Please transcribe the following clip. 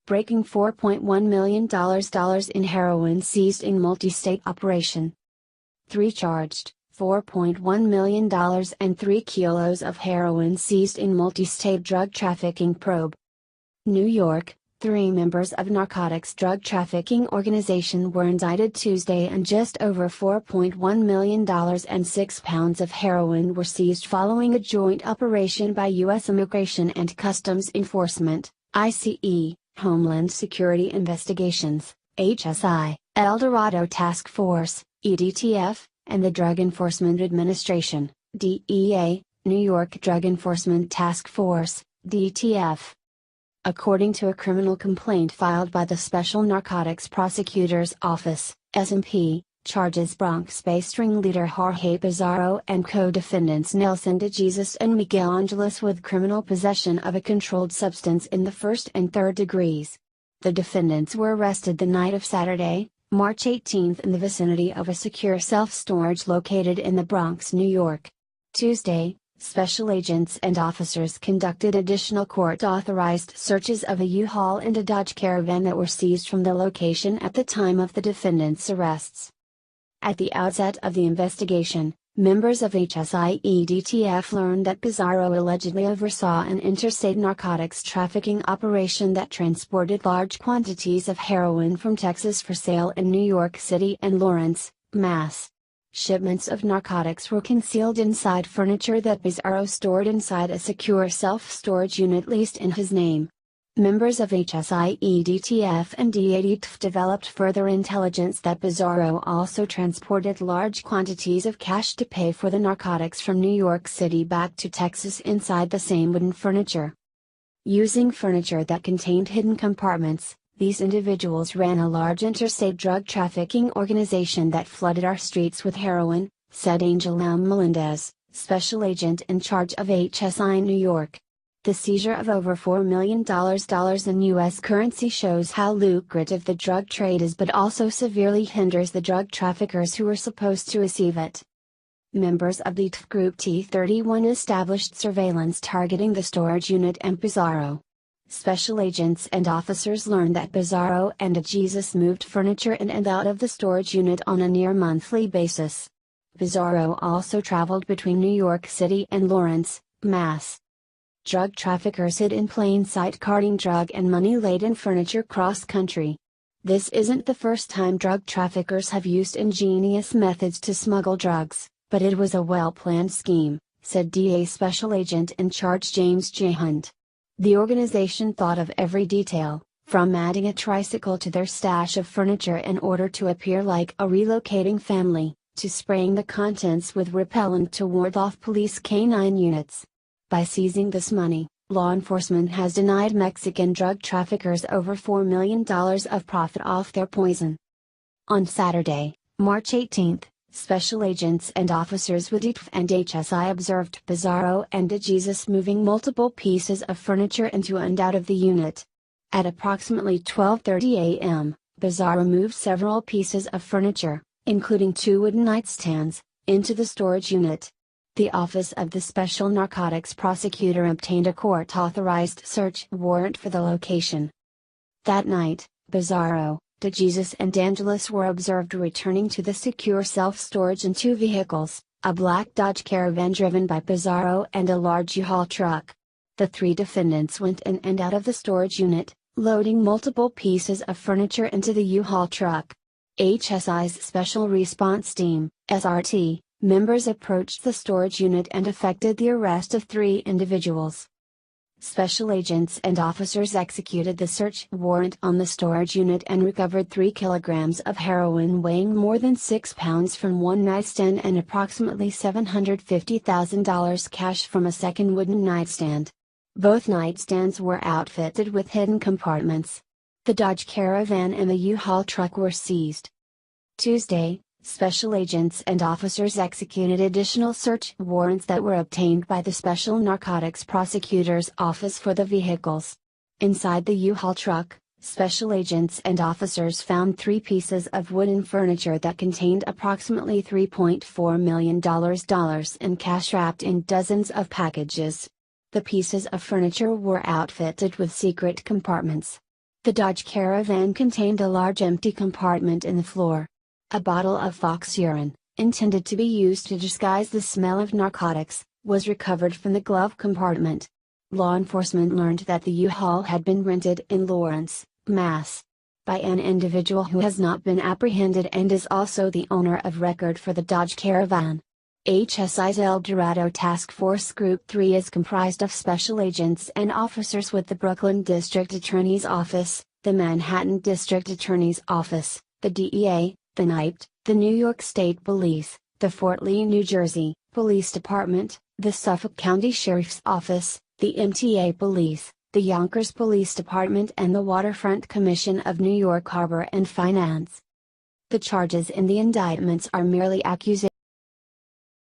breaking $4.1 million in heroin seized in multi-state operation. 3 charged, $4.1 million and 3 kilos of heroin seized in multi-state drug trafficking probe. New York, 3 members of Narcotics drug trafficking organization were indicted Tuesday and just over $4.1 million and 6 pounds of heroin were seized following a joint operation by U.S. Immigration and Customs Enforcement, ICE, Homeland Security Investigations, HSI, El Dorado Task Force, EDTF, and the Drug Enforcement Administration, DEA, New York Drug Enforcement Task Force, DETF. According to a criminal complaint filed by the Special Narcotics Prosecutor's Office, SMP, charges Bronx-based ringleader Jorge Pizarro and co-defendants Nelson Dejesus and Miguel with criminal possession of a controlled substance in the first and third degrees. The defendants were arrested the night of Saturday, March 18 in the vicinity of a secure self-storage located in the Bronx, New York. Tuesday, special agents and officers conducted additional court-authorized searches of a U-Haul and a Dodge Caravan that were seized from the location at the time of the defendants' arrests. At the outset of the investigation, members of HSI EDTF learned that Pizarro allegedly oversaw an interstate narcotics trafficking operation that transported large quantities of heroin from Texas for sale in New York City and Lawrence, Mass. Shipments of narcotics were concealed inside furniture that Pizarro stored inside a secure self-storage unit leased in his name. Members of HSI EDTF and DETF developed further intelligence that Pizarro also transported large quantities of cash to pay for the narcotics from New York City back to Texas inside the same wooden furniture. Using furniture that contained hidden compartments, these individuals ran a large interstate drug trafficking organization that flooded our streets with heroin, said Angel M. Melendez, special agent in charge of HSI New York. The seizure of over $4 million in U.S. currency shows how lucrative the drug trade is but also severely hinders the drug traffickers who are supposed to receive it. Members of the EDTF Group T31 established surveillance targeting the storage unit and Pizarro. Special agents and officers learned that Pizarro and Dejesus moved furniture in and out of the storage unit on a near-monthly basis. Pizarro also traveled between New York City and Lawrence, Mass. Drug traffickers hid in plain sight carting drug and money-laden furniture cross-country. This isn't the first time drug traffickers have used ingenious methods to smuggle drugs, but it was a well-planned scheme, said DA Special Agent in Charge James J. Hunt. The organization thought of every detail, from adding a tricycle to their stash of furniture in order to appear like a relocating family, to spraying the contents with repellent to ward off police canine units. By seizing this money, law enforcement has denied Mexican drug traffickers over $4 million of profit off their poison. On Saturday, March 18, special agents and officers with EDTF and HSI observed Pizarro and Dejesus moving multiple pieces of furniture into and out of the unit. At approximately 12:30 a.m., Pizarro moved several pieces of furniture, including 2 wooden nightstands, into the storage unit. The Office of the Special Narcotics Prosecutor obtained a court-authorized search warrant for the location. That night, Pizarro, Dejesus and Angeles were observed returning to the secure self-storage in 2 vehicles, a black Dodge Caravan driven by Pizarro and a large U-Haul truck. The 3 defendants went in and out of the storage unit, loading multiple pieces of furniture into the U-Haul truck. HSI's Special Response Team, SRT, members approached the storage unit and effected the arrest of 3 individuals. Special agents and officers executed the search warrant on the storage unit and recovered 3 kilograms of heroin weighing more than 6 pounds from 1 nightstand and approximately $750,000 cash from a second wooden nightstand. Both nightstands were outfitted with hidden compartments. The Dodge Caravan and the U-Haul truck were seized. Tuesday, special agents and officers executed additional search warrants that were obtained by the Special Narcotics Prosecutor's Office for the vehicles. Inside the U-Haul truck, special agents and officers found 3 pieces of wooden furniture that contained approximately $3.4 million in cash wrapped in dozens of packages. The pieces of furniture were outfitted with secret compartments. The Dodge Caravan contained a large empty compartment in the floor. A bottle of fox urine, intended to be used to disguise the smell of narcotics, was recovered from the glove compartment. Law enforcement learned that the U-Haul had been rented in Lawrence, Mass. by an individual who has not been apprehended and is also the owner of record for the Dodge Caravan. HSI's El Dorado Task Force Group 3 is comprised of special agents and officers with the Brooklyn District Attorney's Office, the Manhattan District Attorney's Office, the DEA, the NIPT, the New York State Police, the Fort Lee, New Jersey, Police Department, the Suffolk County Sheriff's Office, the MTA Police, the Yonkers Police Department and the Waterfront Commission of New York Harbor and Finance. The charges in the indictments are merely accusations.